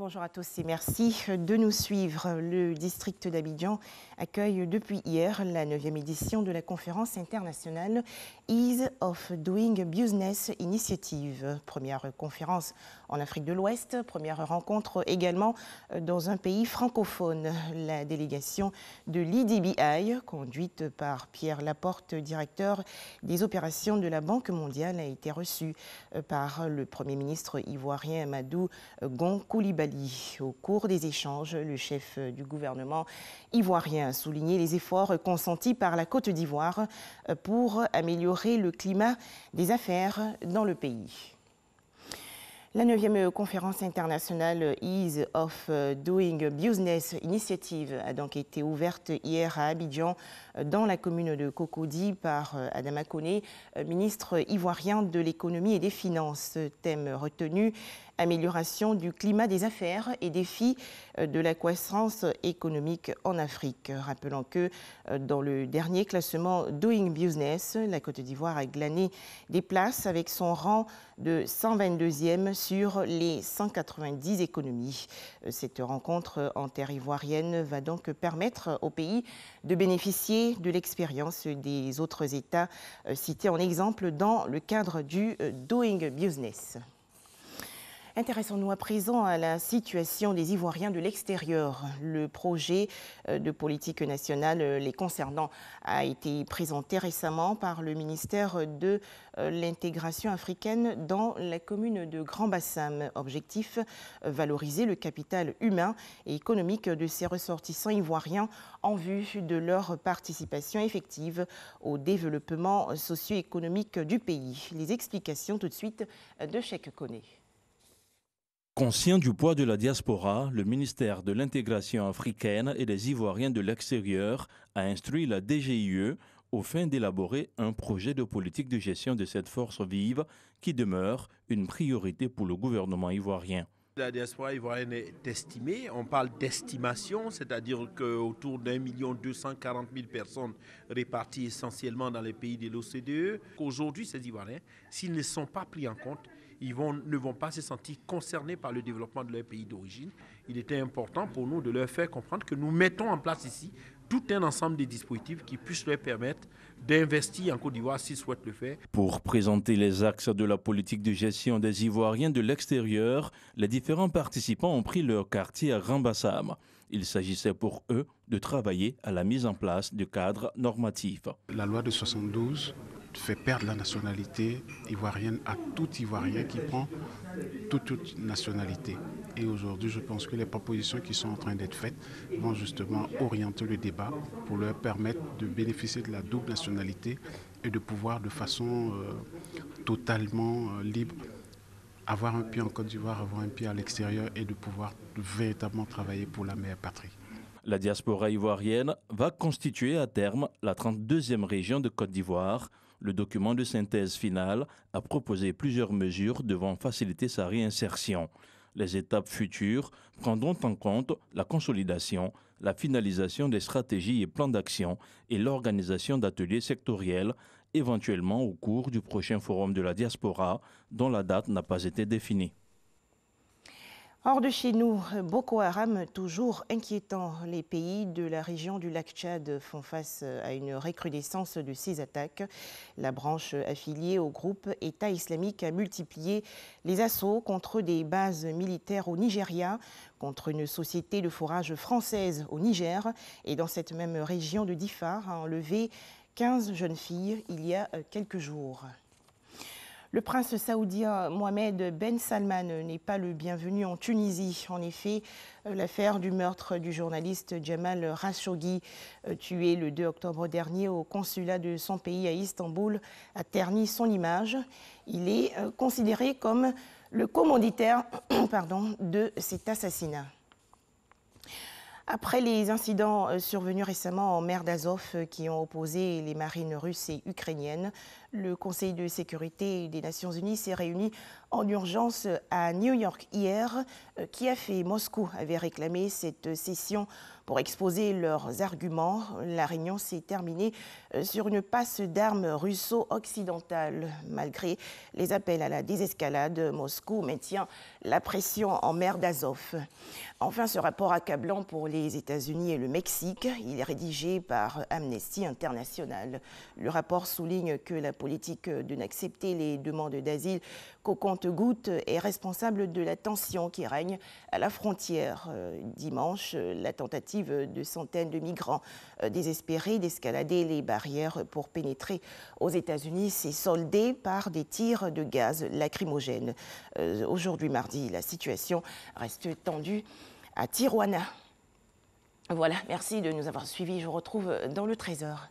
Bonjour à tous et merci de nous suivre. Le district d'Abidjan accueille depuis hier la 9e édition de la conférence internationale Ease of Doing Business Initiative. Première conférence en Afrique de l'Ouest, première rencontre également dans un pays francophone. La délégation de l'EDBI, conduite par Pierre Laporte, directeur des opérations de la Banque mondiale, a été reçue par le Premier ministre ivoirien Amadou Gon Coulibaly. Au cours des échanges, le chef du gouvernement ivoirien a souligné les efforts consentis par la Côte d'Ivoire pour améliorer le climat des affaires dans le pays. La 9e conférence internationale Ease of Doing Business Initiative a donc été ouverte hier à Abidjan, dans la commune de Cocody, par Adama Koné, ministre ivoirien de l'économie et des finances. Thème retenu: amélioration du climat des affaires et défis de la croissance économique en Afrique. Rappelons que dans le dernier classement Doing Business, la Côte d'Ivoire a glané des places avec son rang de 122e sur les 190 économies. Cette rencontre en terre ivoirienne va donc permettre au pays de bénéficier de l'expérience des autres États cités en exemple dans le cadre du Doing Business. Intéressons-nous à présent à la situation des Ivoiriens de l'extérieur. Le projet de politique nationale les concernant a été présenté récemment par le ministère de l'intégration africaine dans la commune de Grand-Bassam. Objectif: valoriser le capital humain et économique de ces ressortissants ivoiriens en vue de leur participation effective au développement socio-économique du pays. Les explications tout de suite de Cheikh Koné. Conscient du poids de la diaspora, le ministère de l'intégration africaine et des Ivoiriens de l'extérieur a instruit la DGIE au fin d'élaborer un projet de politique de gestion de cette force vive qui demeure une priorité pour le gouvernement ivoirien. La diaspora ivoirienne est estimée, on parle d'estimation, c'est-à-dire qu'autour d'1,240,000 personnes réparties essentiellement dans les pays de l'OCDE. Aujourd'hui, ces Ivoiriens, s'ils ne sont pas pris en compte, ils ne vont pas se sentir concernés par le développement de leur pays d'origine. Il était important pour nous de leur faire comprendre que nous mettons en place ici tout un ensemble de dispositifs qui puissent leur permettre d'investir en Côte d'Ivoire s'ils souhaitent le faire. Pour présenter les axes de la politique de gestion des Ivoiriens de l'extérieur, les différents participants ont pris leur quartier à Grand-Bassam. Il s'agissait pour eux de travailler à la mise en place de cadres normatifs. La loi de 72 fait perdre la nationalité ivoirienne à tout Ivoirien qui prend toute nationalité. Et aujourd'hui, je pense que les propositions qui sont en train d'être faites vont justement orienter le débat pour leur permettre de bénéficier de la double nationalité et de pouvoir de façon totalement libre avoir un pied en Côte d'Ivoire, avoir un pied à l'extérieur et de pouvoir véritablement travailler pour la meilleure patrie. La diaspora ivoirienne va constituer à terme la 32e région de Côte d'Ivoire. Le document de synthèse final a proposé plusieurs mesures devant faciliter sa réinsertion. Les étapes futures prendront en compte la consolidation, la finalisation des stratégies et plans d'action et l'organisation d'ateliers sectoriels, éventuellement au cours du prochain forum de la diaspora, dont la date n'a pas été définie. Hors de chez nous, Boko Haram, toujours inquiétant. Les pays de la région du lac Tchad font face à une recrudescence de ces attaques. La branche affiliée au groupe État islamique a multiplié les assauts contre des bases militaires au Nigeria, contre une société de forage française au Niger. Et dans cette même région de Difa, a enlevé 15 jeunes filles il y a quelques jours. Le prince saoudien Mohamed Ben Salman n'est pas le bienvenu en Tunisie. En effet, l'affaire du meurtre du journaliste Jamal Khashoggi, tué le 2 octobre dernier au consulat de son pays à Istanbul, a terni son image. Il est considéré comme le commanditaire de cet assassinat. Après les incidents survenus récemment en mer d'Azov qui ont opposé les marines russes et ukrainiennes, Le Conseil de sécurité des Nations Unies s'est réuni en urgence à New York hier. Kiev et Moscou avaient réclamé cette session pour exposer leurs arguments. La réunion s'est terminée sur une passe d'armes russo-occidentale. Malgré les appels à la désescalade, Moscou maintient la pression en mer d'Azov. Enfin, ce rapport accablant pour les États-Unis et le Mexique, il est rédigé par Amnesty International. Le rapport souligne que la politique de n'accepter les demandes d'asile qu'au compte-gouttes est responsable de la tension qui règne à la frontière. Dimanche, la tentative de centaines de migrants désespérés d'escalader les barrières pour pénétrer aux États-Unis s'est soldée par des tirs de gaz lacrymogène. Aujourd'hui, mardi, la situation reste tendue à Tijuana. Voilà, merci de nous avoir suivis. Je vous retrouve dans le Trésor.